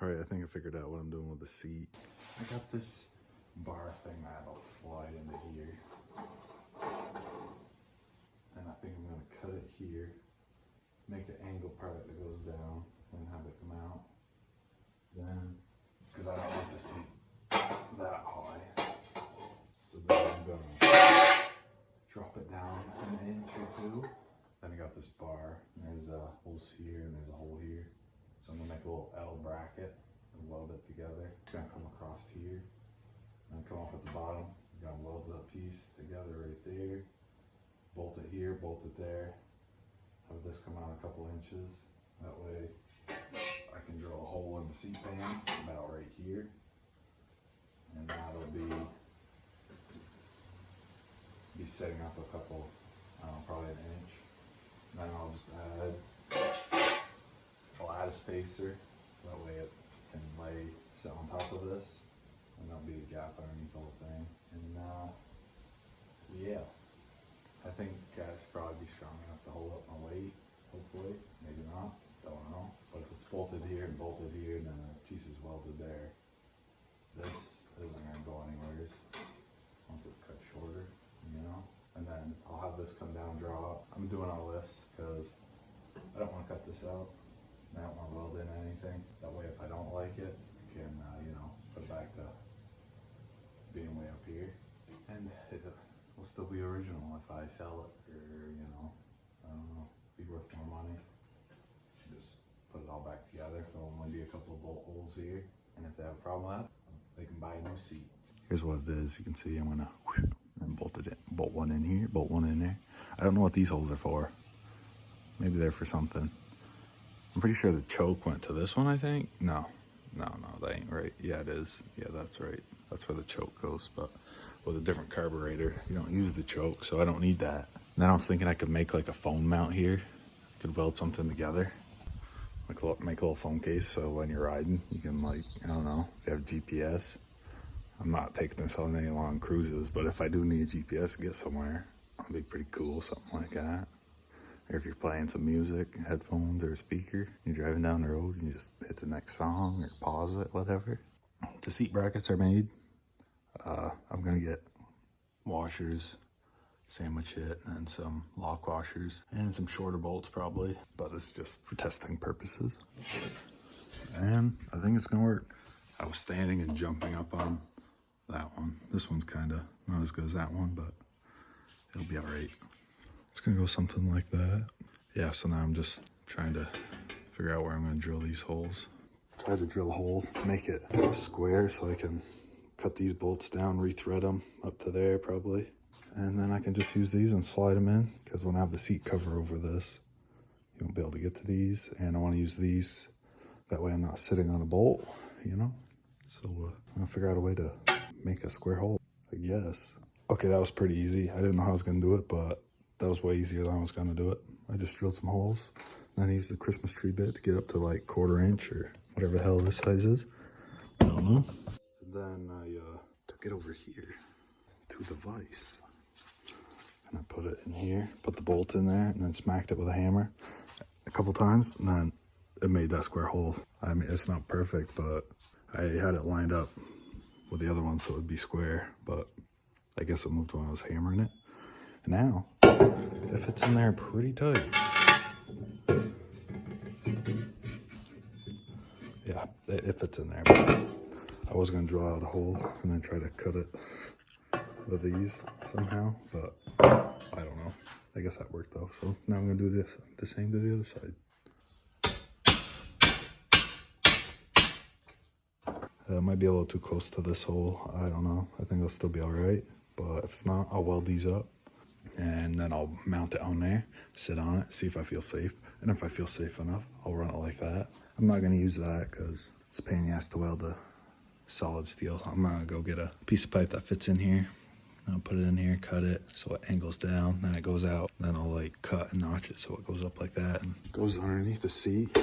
All right, I think I figured out what I'm doing with the seat. I got this bar thing that'll slide into here. And I think I'm gonna cut it here, make an angle part that goes down, and have it come out. Then, because I don't want the seat that high. So then I'm gonna drop it down an inch or two. Then I got this bar, and there's a hole here and there's a hole here. So I'm gonna make a little L bracket and weld it together. It's gonna come across here and come off at the bottom. I'm gonna weld that piece together right there. Bolt it here, bolt it there. Have this come out a couple inches. That way I can drill a hole in the seat pan about right here. And that'll be setting up a couple, probably an inch. And then I'll just add a spacer. That way it can sit on top of this. And there'll be a gap underneath the whole thing. And yeah. I think I should probably be strong enough to hold up my weight, hopefully. Maybe not, don't know. But if it's bolted here and then a piece is welded there, this isn't gonna go anywhere once it's cut shorter, you know? And then I'll have this come down, draw up. I'm doing all this because I don't wanna cut this out. I don't wanna weld in anything. That way if I don't like it, I can, put it back to being way up here. And will still be original if I sell it, or I don't know, be worth more money. Just put it all back together. There'll only be a couple of bolt holes here, and if they have a problem with that, they can buy a new seat. Here's what it is. You can see I'm gonna bolt it in, bolt one in here, bolt one in there. I don't know what these holes are for. Maybe they're for something. I'm pretty sure the choke went to this one. I think no, that ain't right. Yeah, it is. Yeah, that's right. That's where the choke goes, but with a different carburetor, you don't use the choke, so I don't need that. And then I was thinking I could make like a phone mount here. I could weld something together, make a little phone case, so when you're riding, you can I don't know, if you have GPS. I'm not taking this on any long cruises, but if I do need a GPS to get somewhere, it'd be pretty cool, something like that. Or if you're playing some music, headphones or a speaker, you're driving down the road, and you just hit the next song or pause it, whatever. The seat brackets are made. I'm gonna get washers, sandwich it, and some lock washers, and some shorter bolts probably, but it's just for testing purposes. And I think it's gonna work. I was standing and jumping up on that one. This one's kinda not as good as that one, but it'll be all right. It's gonna go something like that. Yeah, so now I'm just trying to figure out where I'm gonna drill these holes. Try to drill a hole, make it square so I can cut these bolts down, rethread them up to there probably. And then I can just use these and slide them in, because when I have the seat cover over this, you won't be able to get to these. And I want to use these, that way I'm not sitting on a bolt, So I'm gonna figure out a way to make a square hole, I guess. Okay, that was pretty easy. I didn't know how I was gonna do it, but that was way easier than I was gonna do it. I just drilled some holes. Then I used the Christmas tree bit to get up to like 1/4 inch or whatever the hell this size is. I don't know. And then I took it over here to the vise. And I put it in here, put the bolt in there, and then smacked it with a hammer a couple times, and then it made that square hole. I mean, it's not perfect, but I had it lined up with the other one so it would be square, but I guess it moved when I was hammering it. And now, it fits in there pretty tight. Yeah, it fits in there. But I was gonna draw out a hole and then try to cut it with these somehow, but I don't know. I guess that worked though. So now I'm gonna do the same to the other side. It might be a little too close to this hole. I don't know. I think it'll still be all right. But if it's not, I'll weld these up and then I'll mount it on there, sit on it, see if I feel safe. And if I feel safe enough, I'll run it like that. I'm not gonna use that because it's a pain in the ass to weld the solid steel. I'm gonna go get a piece of pipe that fits in here. I'll put it in here, cut it so it angles down, then it goes out. Then I'll like cut and notch it so it goes up like that and goes underneath the seat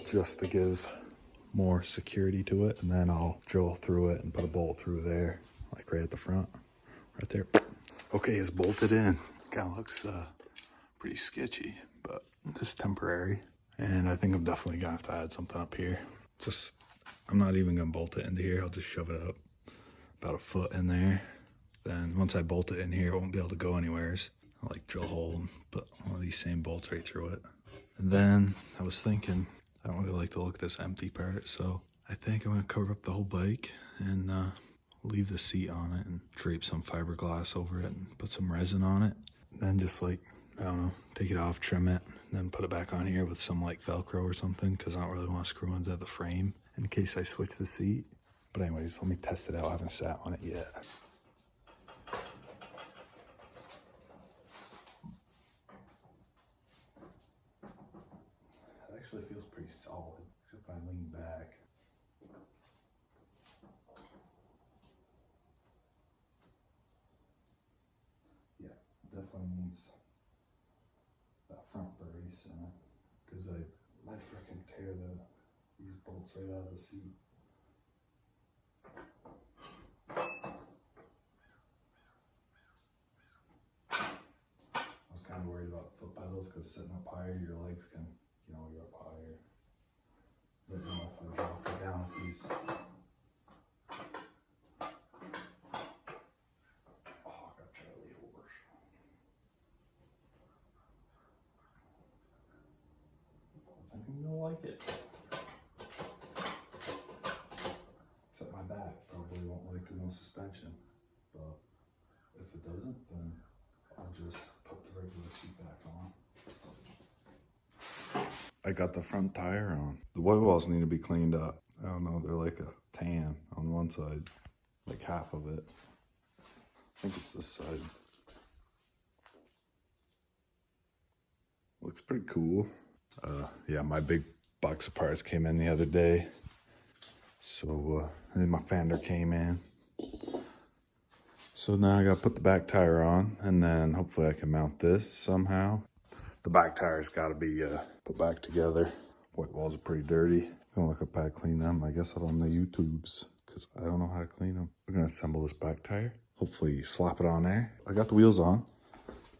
just to give more security to it. And then I'll drill through it and put a bolt through there, like right at the front, right there. Okay, it's bolted in. Kind of looks pretty sketchy, but this is temporary. And I think I'm definitely gonna have to add something up here. just, I'm not even gonna bolt it into here. I'll just shove it up about a foot in there. Then once I bolt it in here, it won't be able to go anywheres. I'll like drill a hole and put one of these same bolts right through it. And then I was thinking, I don't really like the look of this empty part, so I think I'm gonna cover up the whole bike and leave the seat on it and drape some fiberglass over it and put some resin on it. Then just like, I don't know, take it off, trim it, and then put it back on here with some like Velcro or something, because I don't really want to screw into the frame in case I switch the seat. But anyways, let me test it out. I haven't sat on it yet. It actually feels pretty solid, except when I lean back. Yeah, definitely needs that front brace in it, because I might frickin' tear these bolts right out of the seat. I was kind of worried about foot pedals, because sitting up higher, your legs can, you know, you're up higher. But you know, if I drop it down with these, oh, I gotta try to lead horse. I think I'm gonna like it. Except my back probably won't like the no suspension, but if it doesn't, then I'll just put the regular seat back on. I got the front tire on. The white walls need to be cleaned up. I don't know, they're like a tan on one side, like half of it. I think it's this side. Looks pretty cool. Yeah, my big box of parts came in the other day. So then my fender came in. So now I gotta put the back tire on, and then hopefully I can mount this somehow. The back tire's gotta be put back together. White walls are pretty dirty. I'm gonna look up how to clean them. I guess I'm on the YouTubes, because I don't know how to clean them. We're gonna assemble this back tire. Hopefully slap it on there. I got the wheels on.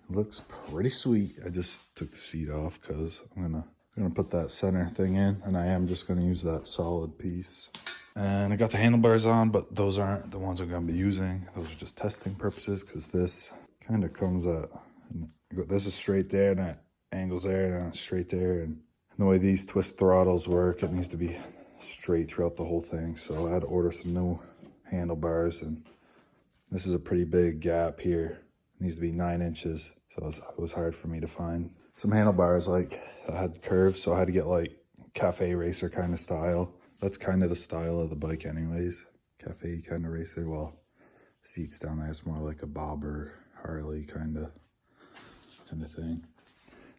It looks pretty sweet. I just took the seat off because I'm gonna put that center thing in, and I am just gonna use that solid piece. And I got the handlebars on, but those aren't the ones I'm gonna be using. Those are just testing purposes, because this kind of comes at, this is straight there, and that angles there, and straight there. And the way these twist throttles work, it needs to be straight throughout the whole thing. So I had to order some new handlebars, and this is a pretty big gap here. It needs to be 9 inches. So it was hard for me to find some handlebars like that had curves. So I had to get like cafe racer kind of style. That's kind of the style of the bike anyways. Cafe kind of racer. Well, seats down there, it's more like a bobber Harley kind of thing.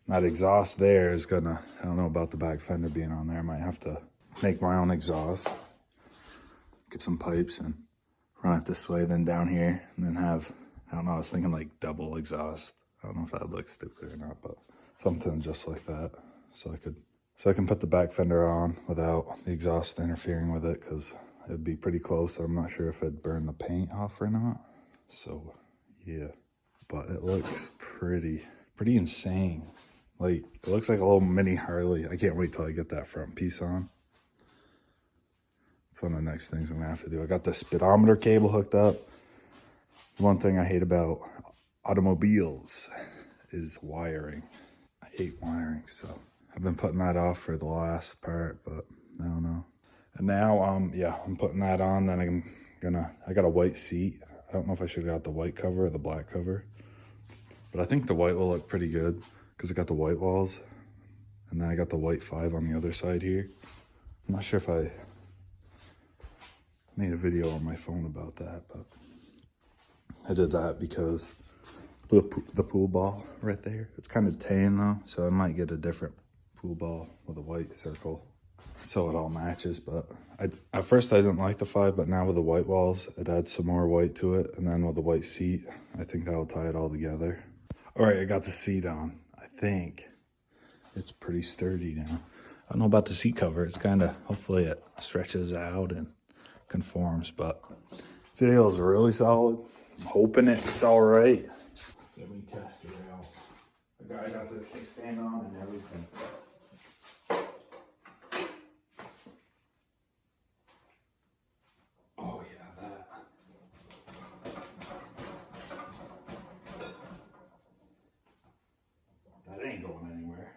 That exhaust there is gonna, I don't know about the back fender being on there. I might have to make my own exhaust. Get some pipes and run it this way, then down here, and then have, I don't know, I was thinking like double exhaust. I don't know if that would look stupid or not, but something just like that. So I can put the back fender on without the exhaust interfering with it, because it'd be pretty close. I'm not sure if it'd burn the paint off or not. So yeah, but it looks pretty insane. Like, it looks like a little mini Harley. I can't wait till I get that front piece on. It's one of the next things I'm gonna have to do. I got the speedometer cable hooked up. One thing I hate about automobiles is wiring. I hate wiring, so I've been putting that off for the last part, but I don't know. And now, yeah, I'm putting that on. Then I got a white seat. I don't know if I should have got the white cover or the black cover, but I think the white will look pretty good, because I got the white walls, and then I got the white 5 on the other side here. I'm not sure if I made a video on my phone about that, but I did that because the pool ball right there, it's kind of tan though, so I might get a different pool ball with a white circle so it all matches. But at first I didn't like the 5, but now with the white walls, it adds some more white to it, and then with the white seat, I think that'll tie it all together. All right, I got the seat on. I think it's pretty sturdy now. I don't know about the seat cover. It's kind of, hopefully it stretches out and conforms, but feels really solid. I'm hoping it's all right. Let me test it out. The guy got the kickstand on and everything. ain't going anywhere.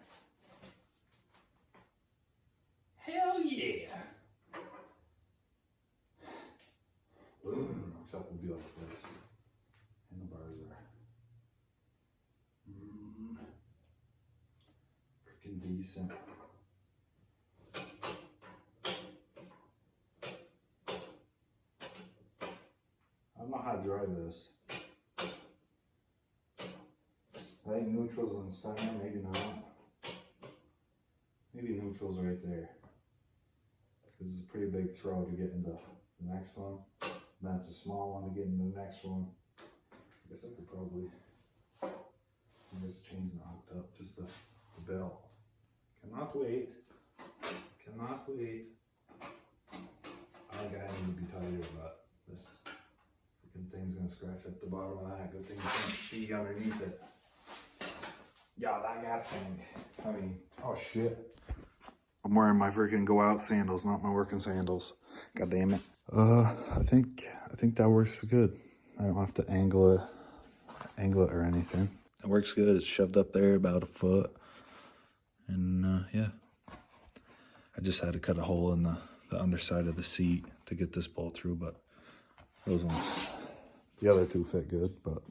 Hell yeah! Except we'll be like this. Handlebars are freaking decent. I don't know how to drive this. I think neutral's in center, maybe not. Maybe neutral's right there. This is a pretty big throw to get into the next one. Then it's a small one to get into the next one. I guess I could probably, I guess the chain's not hooked up, just the belt. Cannot wait. Cannot wait. I think I need to be tighter, but this freaking thing's gonna scratch at the bottom of that. Good thing you can't see underneath it. Yeah, that gas tank. I mean, oh shit. I'm wearing my freaking go out sandals, not my working sandals. God damn it. I think that works good. I don't have to angle it or anything. It works good. It's shoved up there about a foot. And yeah. I just had to cut a hole in the underside of the seat to get this bolt through, but those ones, the other two fit good, but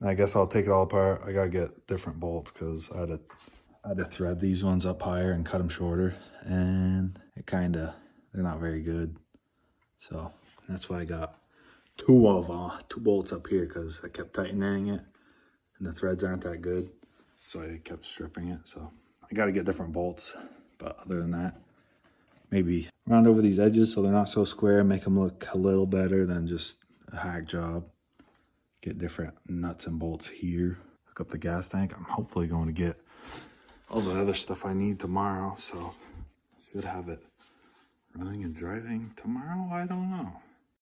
I guess I'll take it all apart. I gotta get different bolts because I had to thread these ones up higher and cut them shorter, and it they're not very good. So that's why I got two bolts up here, because I kept tightening it and the threads aren't that good. So I kept stripping it. So I got to get different bolts. But other than that, maybe round over these edges so they're not so square, make them look a little better than just a hack job. Get different nuts and bolts here. Hook up the gas tank. I'm hopefully going to get all the other stuff I need tomorrow. So should have it running and driving tomorrow. I don't know.